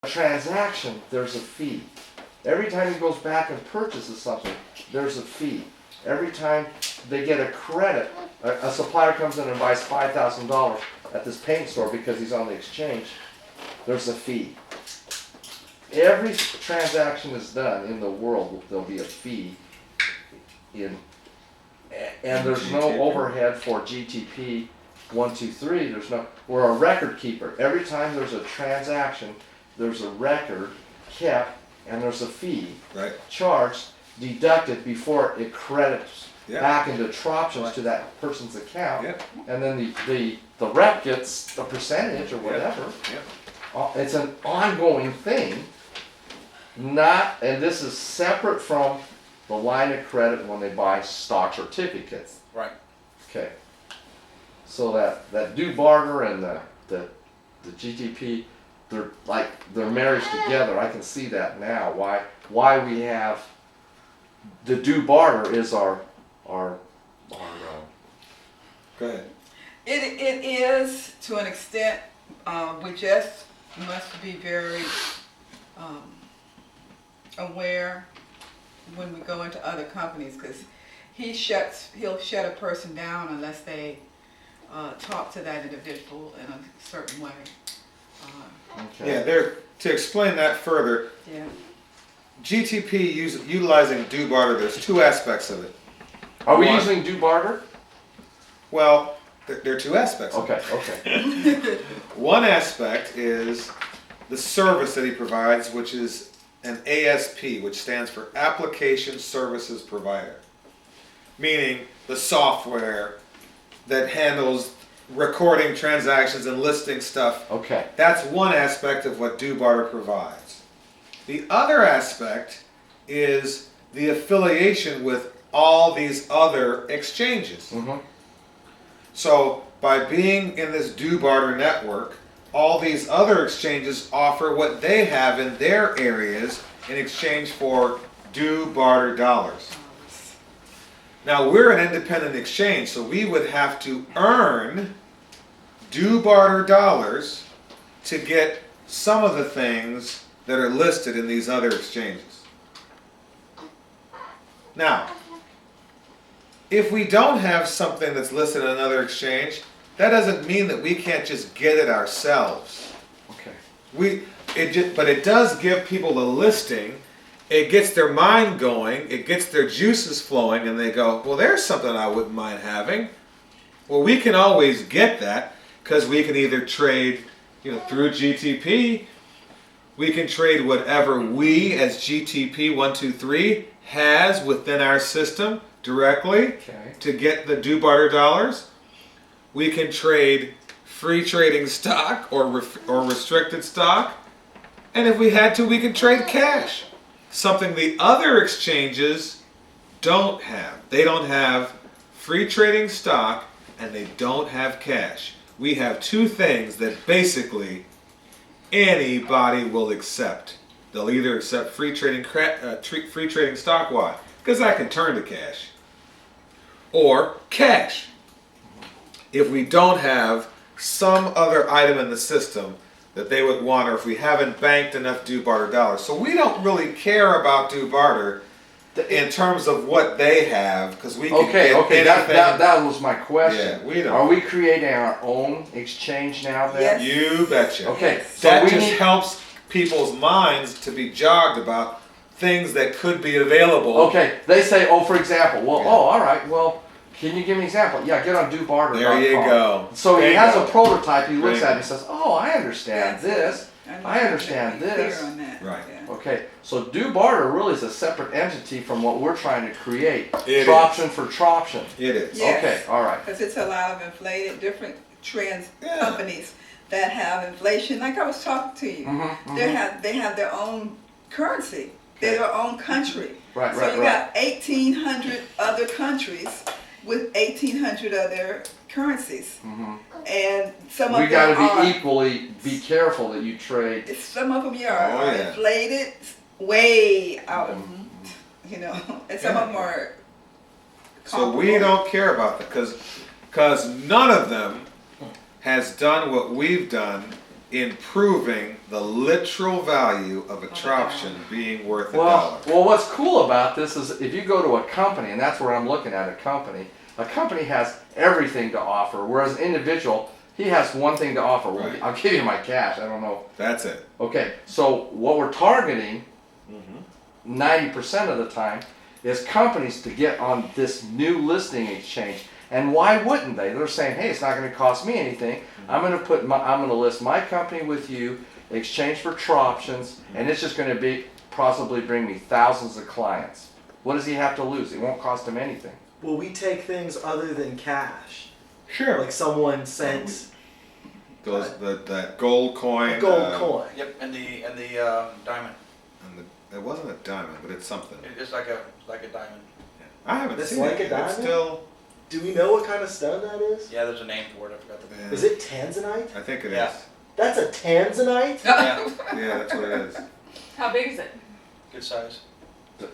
transaction, there's a fee. Every time he goes back and purchases something, there's a fee. Every time they get a credit, a supplier comes in and buys $5,000 at this paint store because he's on the exchange, there's a fee. Every transaction is done in the world, there'll be a fee in, and there's no overhead for GTP 1, 2, 3. There's no. We're a record keeper. Every time there's a transaction, there's a record kept, and there's a fee charged, deducted before it credits back into TROPTIONS to that person's account, and then the rep gets a percentage or whatever. It's an ongoing thing. And this is separate from the line of credit when they buy stock certificates. Right. Okay. So that due barter and the GTP, they're married together. I can see that now. Why we have the due barter is our Go ahead. It is to an extent. We just must be very aware when we go into other companies, because he'll shut a person down unless they talk to that individual in a certain way. Yeah, to explain that further, GTP utilizing due barter, there's two aspects of it. Are we using due barter? Well, there are two aspects. Okay. One aspect is the service that he provides, which is an ASP, which stands for Application Services Provider, meaning the software that handles recording transactions and listing stuff. Okay. That's one aspect of what due barter provides. The other aspect is the affiliation with all these other exchanges. So by being in this due barter network, all these other exchanges offer what they have in their areas in exchange for due barter dollars. Now we're an independent exchange, so we would have to earn due barter dollars to get some of the things that are listed in these other exchanges. Now, if we don't have something that's listed in another exchange, that doesn't mean that we can't just get it ourselves. Okay. But it does give people the listing. It gets their mind going. It gets their juices flowing, and they go, "Well, there's something I wouldn't mind having." Well, we can always get that because we can either trade, through GTP. We can trade whatever we as GTP 123 has within our system directly to get the due barter dollars. We can trade free trading stock or restricted stock, and if we had to, we could trade cash, something the other exchanges don't have. They don't have free trading stock and they don't have cash. We have two things that basically anybody will accept. They'll either accept free trading stock. Why? Because I can turn to cash. Or cash. If we don't have some other item in the system that they would want, or if we haven't banked enough due barter dollars. So we don't really care about due barter in terms of what they have, because we can get anything. That was my question. Yeah, we don't. Are we creating our own exchange now then? Yes. You betcha. Okay. So that just helps people's minds to be jogged about things that could be available. Okay. They say, for example, all right, well, can you give me an example? Yeah, get on dobarter.com. There you go. So he has a prototype, he looks at it and he says, oh, I understand this. I understand this. Clear on that. Right. Okay, so due barter really is a separate entity from what we're trying to create. It Troption for Troption. It is. Yes. Okay, all right. Because it's a lot of inflated, different companies that have inflation. Like I was talking to you, they have their own currency, their own country. Right, so you got 1,800 other countries with 1,800 other currencies, and some of them we got to be equally careful that you trade. Some of them are inflated way out, and some of them are. So we don't care about that because none of them has done what we've done improving the literal value of a Troption being worth $1. Well, what's cool about this is if you go to a company, and that's where I'm looking at a company has everything to offer, whereas an individual, he has one thing to offer. Well, Right. I'll give you my cash. I don't know. That's it. Okay, so what we're targeting 90% of the time is companies to get on this new listing exchange. And why wouldn't they? They're saying, hey, it's not going to cost me anything. I'm going to list my company with you, exchange for Troptions, and it's just going to possibly bring me thousands of clients. What does he have to lose? It won't cost him anything. Will we take things other than cash? Sure. Like someone sent That gold coin. a gold coin. Yep, and the diamond. And it wasn't a diamond, but it's something. It's like a diamond. I haven't It's seen like it. a diamond? It's still. Do we know what kind of stone that is? Yeah, there's a name for it. I forgot the name. Yeah. Is it tanzanite? I think it is. Yeah. That's a tanzanite? Yeah, Yeah, that's what it is. How big is it? good size.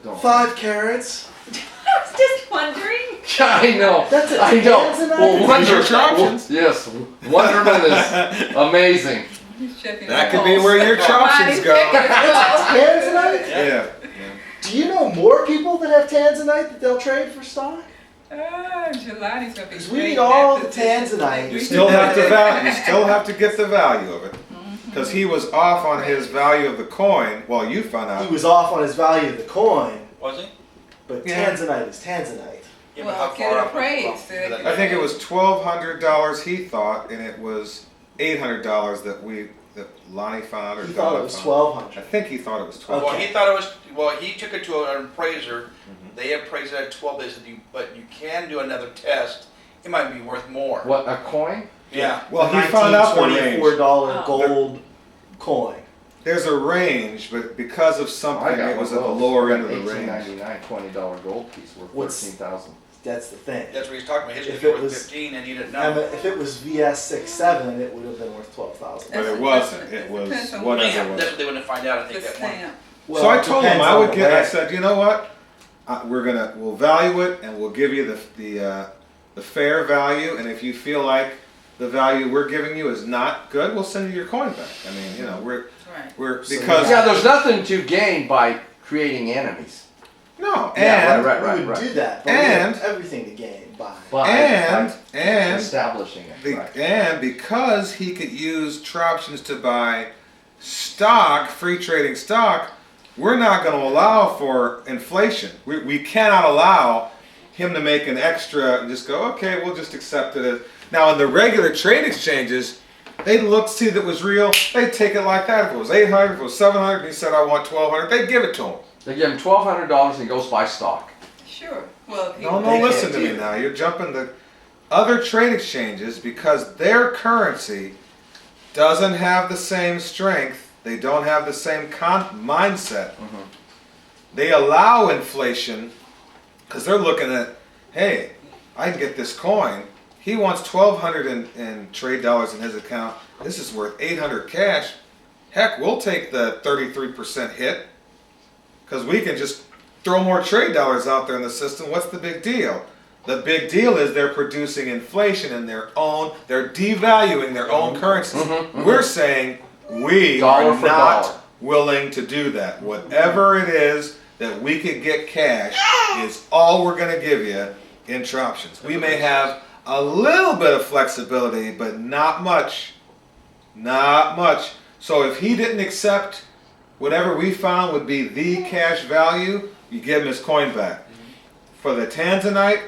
Don't. 5 carats. I was just wondering. I know. That's a I know. tanzanite? Well, These are Troptions. Yes, Wonderman is amazing. He's checking That the could be pulse. where your Troptions go. Tanzanite? Yeah. Do you know more people that have tanzanite that they'll trade for stock? Jelani's gonna be Because we great need in all that the position. tanzanite. You still have to you still have to get the value of it. Because he was off on his value of the coin. Well, you found He out. was off on his value of the coin, Was he? but Yeah. tanzanite is tanzanite. Yeah, but Well, how get far it up- appraised. I think it was $1,200 he thought, and it was $800 that Lonnie found or He thought Donna it was found. 1200. I think he thought it was 12. Well, Okay. he thought it was. Well, he took it to an appraiser. They appraised it at 12. They said, but you can do another test. It might be worth more. What, a coin? Yeah. Well, he found out the range. $1924 Oh. gold coin. There's a range, but because of something, I got it was one at the of those. lower end of the $18.99 range. $20 gold piece worth What's- 13,000. That's the thing. That's what he's talking about. His If was it worth was- 15, and he didn't And know. if it was VS67, it would have been worth 12,000. But it That's- wasn't. that's- It was depends on whatever Yeah, it was. that's what they wouldn't find out. I think The that one. stamp. Well, So I it told him depends I on would the get. I land. said, you know what? We'll value it, and we'll give you the fair value. And if you feel like the value we're giving you is not good, we'll send you your coin back. I mean, you know, we're So because Yeah, there's nothing to gain by creating enemies. no, Yeah, and right. We would do that, but And- we have everything to gain by. By and establishing it. Right. and because he could use Troptions to buy stock, free trading stock, we're not going to allow for inflation. We cannot allow him to make an extra and just go, okay, we'll just accept it as. Now, in the regular trade exchanges, they'd look, see that it was real, they'd take it like that. If it was 800, if it was 700, and he said, I want 1,200, they'd give it to him. They give him $1,200 and he goes buy stock. Sure. Well, he- No, They listen can't to do me that. now. You're jumping the other trade exchanges because their currency doesn't have the same strength. They don't have the same mindset. They allow inflation because they're looking at, hey, I can get this coin. He wants 1,200 in trade dollars in his account. This is worth 800 cash. Heck, we'll take the 33% hit because we can just throw more trade dollars out there in the system. What's the big deal? The big deal is they're producing inflation in their own, they're devaluing their own currencies. We're saying we Dollar are for not dollar. willing to do that. Whatever it is that we could get cash is all we're going to give you in Troptions. We may have a little bit of flexibility, but not much. Not much. So if he didn't accept whatever we found would be the cash value, you give him his coin back. For the Tanzanite,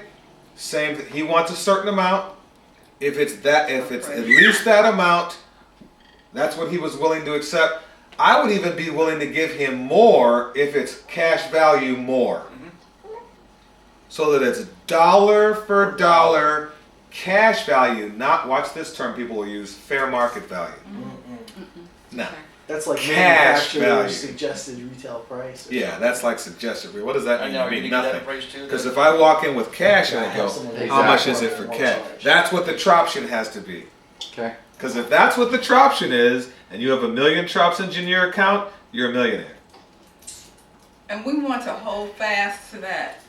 same thing. He wants a certain amount. If it's at least that amount, that's what he was willing to accept. I would even be willing to give him more if it's cash value more. So that it's dollar for dollar cash value, not, watch this term people will use, fair market value. No. That's like Cash value. manufacturer's suggested retail price. or Yeah, something. that's like suggested. What does that I mean? know. It You mean get that nothing. appraised too. Because if I walk in with cash and I I have go, someone Exactly. how much is it who for won't cash? charge. That's what the Troption has to be. Okay. Because if that's what the Troption is, and you have 1,000,000 Troptions in your account, you're a millionaire. And we want to hold fast to that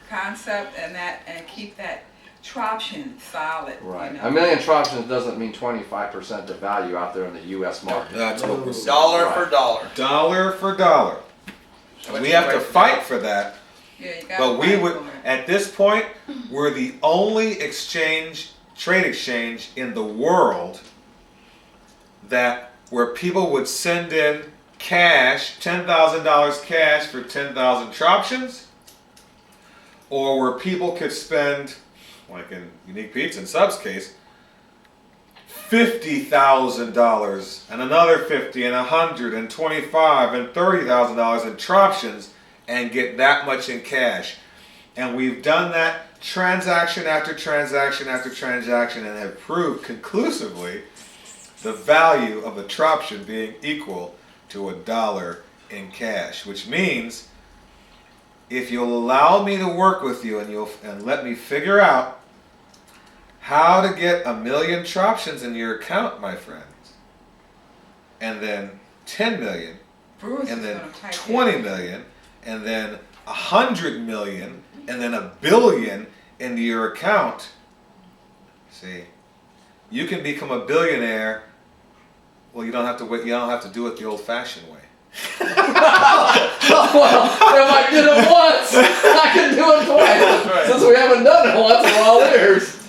concept and keep that Troption, solid, Right. you know. A million troptions doesn't mean 25% the value out there in the U.S. market. That's what we're saying. Dollar Right. for dollar. Dollar for dollar. So And we it's have to right fight now. for that. Yeah, you got But we would, at this point, we're the only trade exchange in the world where people would send in cash, $10,000 cash for 10,000 troptions, or where people could spend, like in Unique Pizza and Sub's case, $50,000 and another 50 and 100 and 25 and $30,000 in troptions and get that much in cash. And we've done that transaction after transaction after transaction and have proved conclusively the value of a troption being equal to $1 in cash, which means if you'll allow me to work with you and let me figure out how to get 1 million troptions in your account, my friends, and then 10 million, Bruce and is then gonna type 20 million, and then 100 million, and then 1 billion into your account. See, you can become a billionaire. Well, you don't have to wait. You don't have to do it the old-fashioned way. Well, if I did it once, I can do it twice. Right. Since we haven't done it once in all years.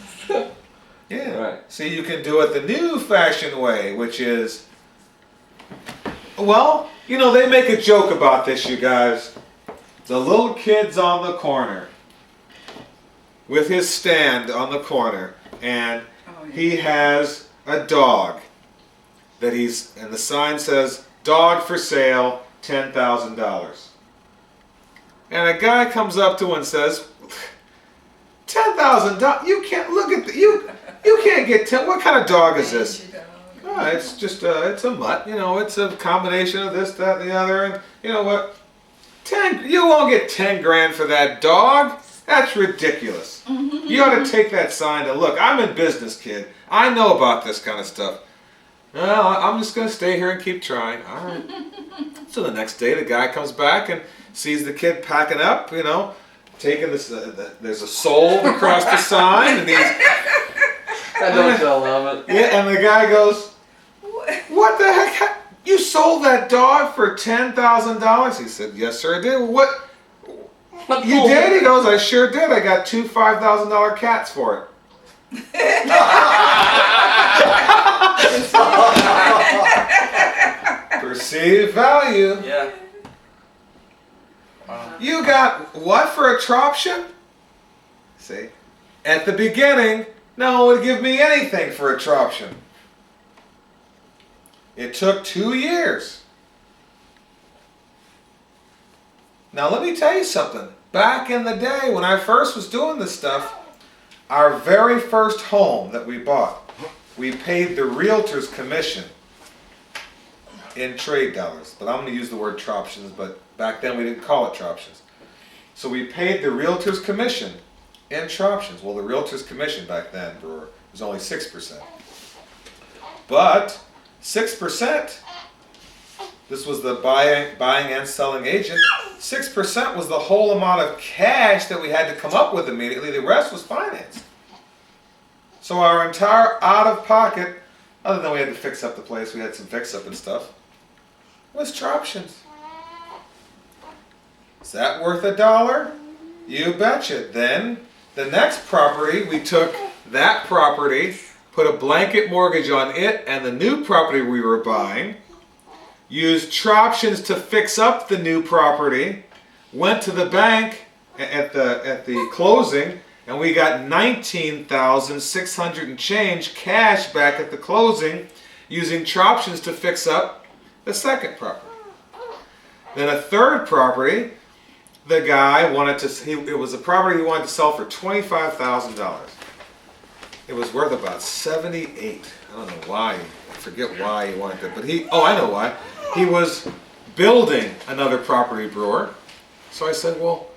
Yeah. Right. See, you can do it the new-fashioned way, which is, well, you know, they make a joke about this, you guys. The little kid's on the corner with his stand on the corner, and Oh, yeah. he has a dog and the sign says, "Dog for sale, $10,000." And a guy comes up to him and says, $10,000? You can't look at you can't get 10. What kind of dog is this? Oh, it's just it's a mutt. You know, it's a combination of this, that, and the other. And you know what? You won't get 10 grand for that dog. That's ridiculous. You ought to take that sign to look. I'm in business, kid. I know about this kind of stuff. Well, I'm just going to stay here and keep trying. All right. So the next day, the guy comes back and sees the kid packing up, you know, taking this, there's a sold across the sign, and he's, I don't tell him it. yeah, and the guy goes, "What the heck? You sold that dog for $10,000?" He said, "Yes, sir, I did." "What? You did?" He goes, "I sure did. I got 2 $5,000 cats for it." Perceived value. Yeah. You got what for a troption? See? At the beginning, no one would give me anything for a troption. It took 2 years. Now let me tell you something. Back in the day when I first was doing this stuff, our very first home that we bought, we paid the realtor's commission in trade dollars. But I'm going to use the word troptions, but back then we didn't call it troptions. So we paid the realtor's commission in troptions. Well, the realtor's commission back then, Brewer, was only 6%. But 6%, this was the buying and selling agent, 6% was the whole amount of cash that we had to come up with immediately. The rest was financed. So our entire out-of-pocket, other than we had to fix up the place, we had some fix-up and stuff, was troptions. Is that worth $1? You betcha. Then the next property, we took that property, put a blanket mortgage on it and the new property we were buying, used troptions to fix up the new property, went to the bank at the closing, and we got $19,600 and change cash back at the closing, using troptions to fix up the second property. Then a third property, the guy wanted to, it was a property he wanted to sell for $25,000. It was worth about 78. I don't know why. I forget why he wanted to, but I know why. He was building another property, Brewer. So I said, well,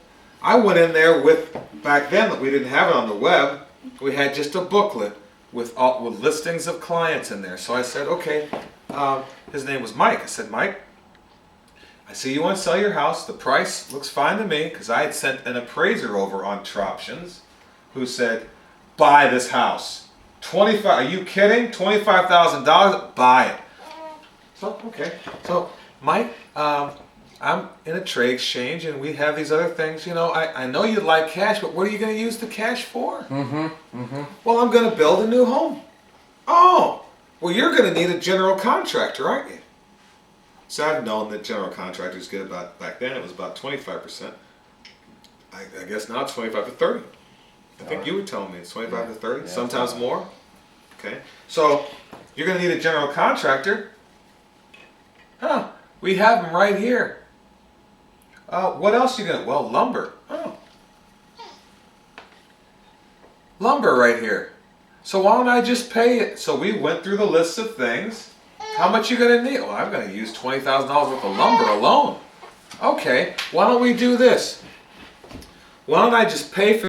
I went in there with, back then that we didn't have it on the web, we had just a booklet with listings of clients in there. So I said, okay, his name was Mike. I said, Mike, I see you want to sell your house. The price looks fine to me, because I had sent an appraiser over on Troptions who said, buy this house. 25, are you kidding? $25,000, buy it. So, okay. So, Mike, I'm in a trade exchange and we have these other things. You know, I know you like cash, but what are you going to use the cash for? Well, I'm going to build a new home. Oh, well, you're going to need a general contractor, aren't you? So I've known that general contractors get about, back then it was about 25%. I guess now it's 25 to 30. I think you were telling me it's 25 to 30, Yeah, sometimes yeah. more. Okay, so you're going to need a general contractor. Huh, we have them right here. What else you going to, well, lumber. Oh. Lumber right here. So why don't I just pay it? So we went through the list of things. How much you going to need? Well, I'm going to use $20,000 worth of lumber alone. Okay, why don't we do this? Why don't I just pay for